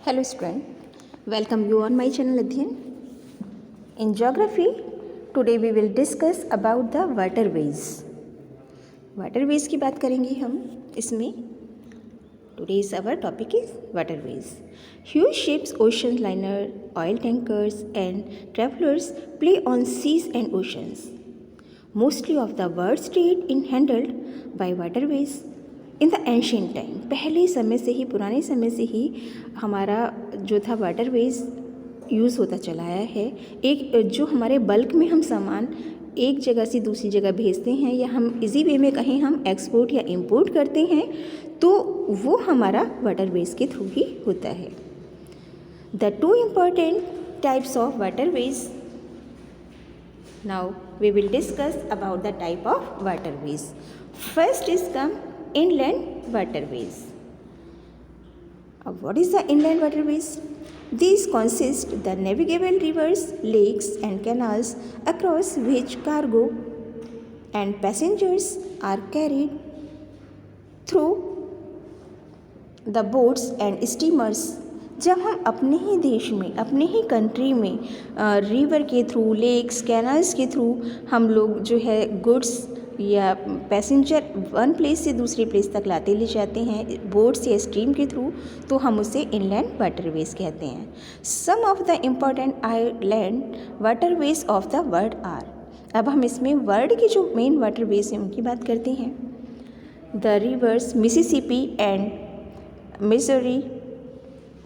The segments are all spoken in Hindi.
Hello student, welcome you on my channel Adhyan. In geography, today we will discuss about the waterways. Waterways की बात करेंगे हम इसमें. Today's our topic is waterways. Huge ships, ocean liner, oil tankers and travelers play on seas and oceans. Mostly of the world's trade is handled by waterways. In the ancient time, पहले समय से ही, पुराने समय से ही हमारा जो था वाटरवेज यूज़ होता चला आया है. एक जो हमारे बल्क में हम सामान एक जगह से दूसरी जगह भेजते हैं या हम इजी वे में कहीं हम एक्सपोर्ट या इंपोर्ट करते हैं तो वो हमारा वाटरवेज के थ्रू ही होता है. The two important types of waterways. Now we will discuss about the type of waterways. First is come inland waterways. What is the inland waterways? These consist the navigable rivers, lakes and canals across which cargo and passengers are carried through the boats and steamers. जब हम अपने ही देश में, अपने ही कंट्री में रिवर के थ्रू, लेक्स, कैनल्स के थ्रू हम लोग जो है गुड्स या पैसेंजर वन प्लेस से दूसरे प्लेस तक लाते ले जाते हैं बोट्स या स्ट्रीम के थ्रू, तो हम उसे इनलैंड वाटरवेज कहते हैं. Some of the important island waterways of the world are. अब हम इसमें वर्ल्ड की जो मेन वाटरवेज हैं उनकी बात करते हैं. The rivers Mississippi and Missouri,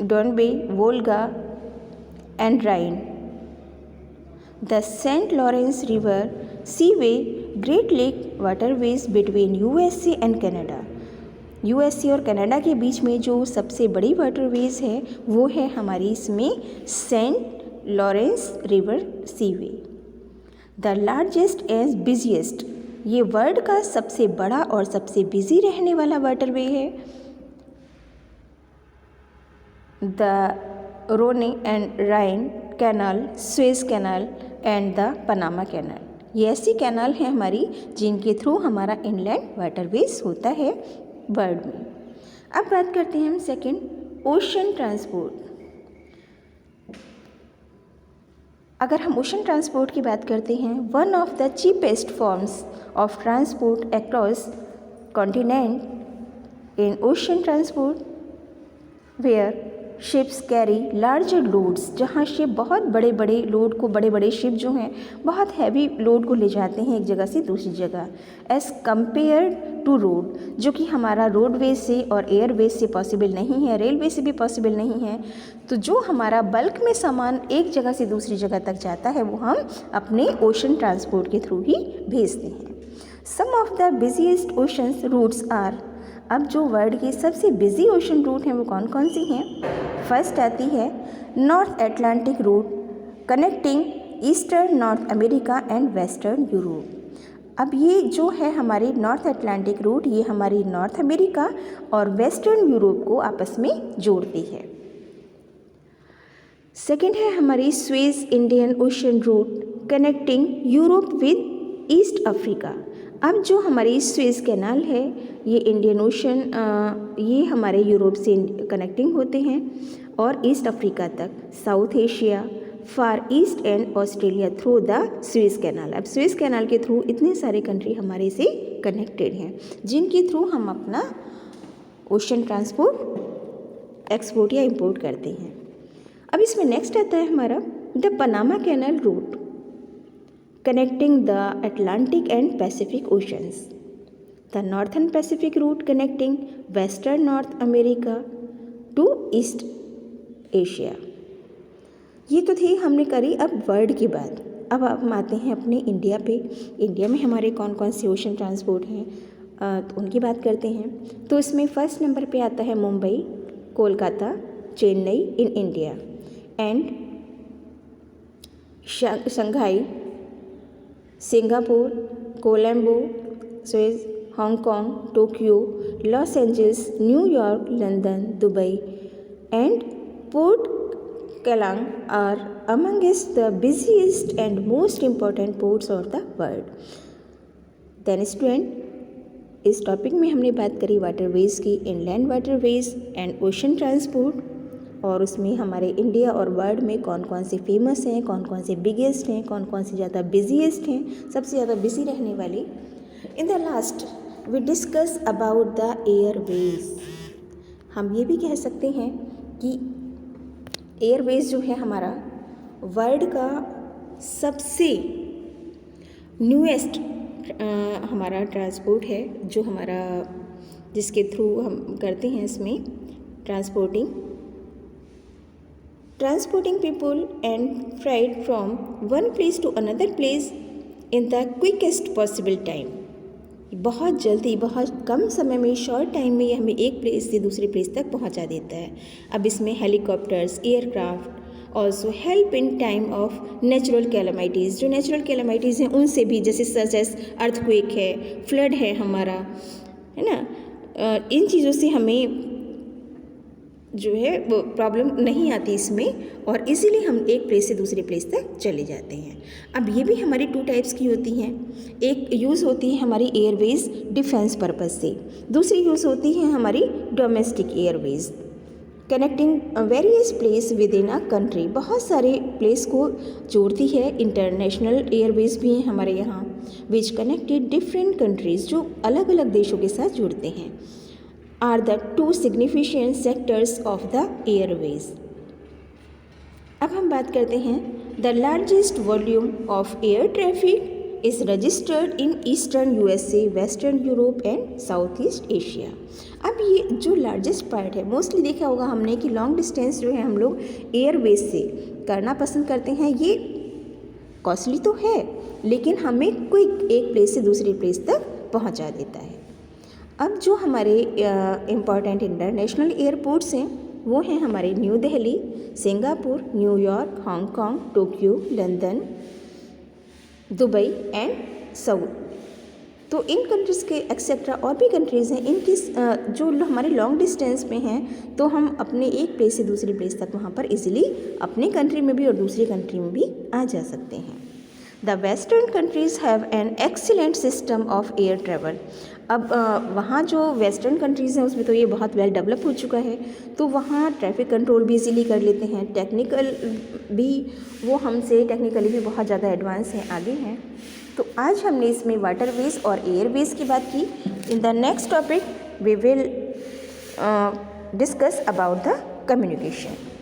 Danube, Volga and Rhine. The Saint Lawrence river, seaway, great lake waterways between USA and Canada. USA और कनाडा के बीच में जो सबसे बड़ी वाटरवेज है वो है हमारी इसमें Saint Lawrence river seaway. The largest and busiest, ये वर्ल्ड का सबसे बड़ा और सबसे बिजी रहने वाला वाटरवे है. The Rhone and Rhine canal, Suez canal and the Panama canal. ये ऐसी कैनाल हैं हमारी जिनके थ्रू हमारा इनलैंड वाटरवेज होता है वर्ल्ड में. अब बात करते हैं हम सेकंड, ओशन ट्रांसपोर्ट. अगर हम ओशन ट्रांसपोर्ट की बात करते हैं, one of the cheapest forms of transport across continent in ocean transport where ships carry larger loads. जहाँ शिप बहुत बड़े बड़े लोड को, बड़े बड़े शिप जो हैं बहुत हैवी लोड को ले जाते हैं एक जगह से दूसरी जगह, एज़ कम्पेयर टू रोड, जो कि हमारा रोडवेज से और एयरवेज से पॉसिबल नहीं है, रेलवे से भी पॉसिबल नहीं है. तो जो हमारा बल्क में सामान एक जगह से दूसरी जगह तक जाता है वो हम अपने ओशन ट्रांसपोर्ट के थ्रू ही भेजते हैं. Some of the busiest oceans routes are. अब जो वर्ल्ड की सबसे बिजी ओशन रूट हैं वो कौन कौन सी हैं? फर्स्ट आती है North Atlantic route, connecting eastern North America and western Europe. अब ये जो है हमारी नॉर्थ अटलांटिक रूट, ये हमारी नॉर्थ अमेरिका और वेस्टर्न यूरोप को आपस में जोड़ती है. सेकेंड है हमारी Suez Indian Ocean route, connecting Europe with East Africa. अब जो हमारी स्वेज कैनाल है ये इंडियन ओशन, ये हमारे यूरोप से कनेक्टिंग होते हैं और ईस्ट अफ्रीका तक, south Asia, far east and Australia through the Suez canal. अब स्वेज कैनाल के थ्रू इतने सारे कंट्री हमारे से कनेक्टेड हैं जिनके थ्रू हम अपना ओशन ट्रांसपोर्ट एक्सपोर्ट या इंपोर्ट करते हैं. अब इसमें नेक्स्ट आता है हमारा the Panama canal route, connecting the Atlantic and Pacific oceans. The Northern Pacific route connecting Western North America to East Asia. ये तो थी हमने करी अब वर्ल्ड की बात. अब हम आते हैं अपने इंडिया पे. इंडिया में हमारे कौन कौन से ओशन ट्रांसपोर्ट हैं तो उनकी बात करते हैं. तो इसमें फर्स्ट नंबर पे आता है Mumbai, Kolkata, Chennai in India and Shanghai, Singapore, Colombo, Swiss, Hong Kong, Tokyo, Los Angeles, New York, London, Dubai and port Klang are amongst the busiest and most important ports of the world. Then student, इस टॉपिक में हमने बात करी वाटरवेज की, inland waterways and ocean transport. और उसमें हमारे इंडिया और वर्ल्ड में कौन कौन से फेमस हैं, कौन कौन से बिगेस्ट हैं, कौन कौन से ज़्यादा बिजीएस्ट हैं, सबसे ज़्यादा बिजी रहने वाले। In the last we discuss about the airways. हम ये भी कह सकते हैं कि एयरवेज जो है हमारा वर्ल्ड का सबसे न्यूएस्ट हमारा ट्रांसपोर्ट है, जो हमारा जिसके थ्रू हम करते हैं इसमें transporting people and freight from one place to another place in the quickest possible time. बहुत जल्दी, बहुत कम समय में, शॉर्ट टाइम में ये हमें एक प्लेस से दूसरे प्लेस तक पहुंचा देता है। अब इसमें helicopters, aircraft also help in time of natural calamities. जो नेचुरल कैलामिटीज़ हैं उनसे भी, जैसे सच एस अर्थक्वेक है, फ्लड है हमारा, है ना, इन चीज़ों से हमें जो है वो प्रॉब्लम नहीं आती इसमें, और इजीली हम एक प्लेस से दूसरे प्लेस तक चले जाते हैं। अब ये भी हमारी 2 टाइप्स की होती हैं। एक यूज़ होती है हमारी एयरवेज डिफेंस पर्पज़ से, दूसरी यूज़ होती है हमारी domestic Airways connecting various place with in a country. बहुत सारे प्लेस को जोड़ती है। इंटरनेशनल एयरवेज भी हैं हमारे यहाँ, विच कनेक्टेड डिफरेंट कंट्रीज़, जो अलग अलग देशों के साथ जुड़ते हैं। Are the 2 significant sectors of the airways. अब हम बात करते हैं the largest volume of air traffic is registered in eastern USA, western Europe and South East Asia. अब ये जो लार्जेस्ट पार्ट है, मोस्टली देखा होगा हमने कि लॉन्ग डिस्टेंस जो है हम लोग एयरवेज से करना पसंद करते हैं। ये कॉस्टली तो है, लेकिन हमें क्विक एक प्लेस से दूसरे प्लेस तक पहुंचा देता है। अब जो हमारे इम्पॉर्टेंट इंटरनेशनल एयरपोर्ट्स हैं वो हैं हमारे new Delhi, Singapore, New York, Hong Kong, Tokyo, London, Dubai and Saul. तो इन कंट्रीज़ के एक्सेट्रा और भी कंट्रीज़ हैं, इनकी जो हमारे लॉन्ग डिस्टेंस में हैं, तो हम अपने एक प्लेस से दूसरी प्लेस तक वहाँ पर इजीली अपने कंट्री में भी और दूसरी कंट्री में भी आ जा सकते हैं। The western countries have an excellent system of air travel. अब वहाँ जो वेस्टर्न कंट्रीज़ हैं उसमें तो ये बहुत वेल डेवलप हो चुका है, तो वहाँ ट्रैफिक कंट्रोल भी इजीली कर लेते हैं। टेक्निकल भी वो हमसे टेक्निकली भी बहुत ज़्यादा एडवांस हैं, आगे हैं। तो आज हमने इसमें वाटरवेज और एयरवेज की बात की। In the next topic we will discuss about the communication.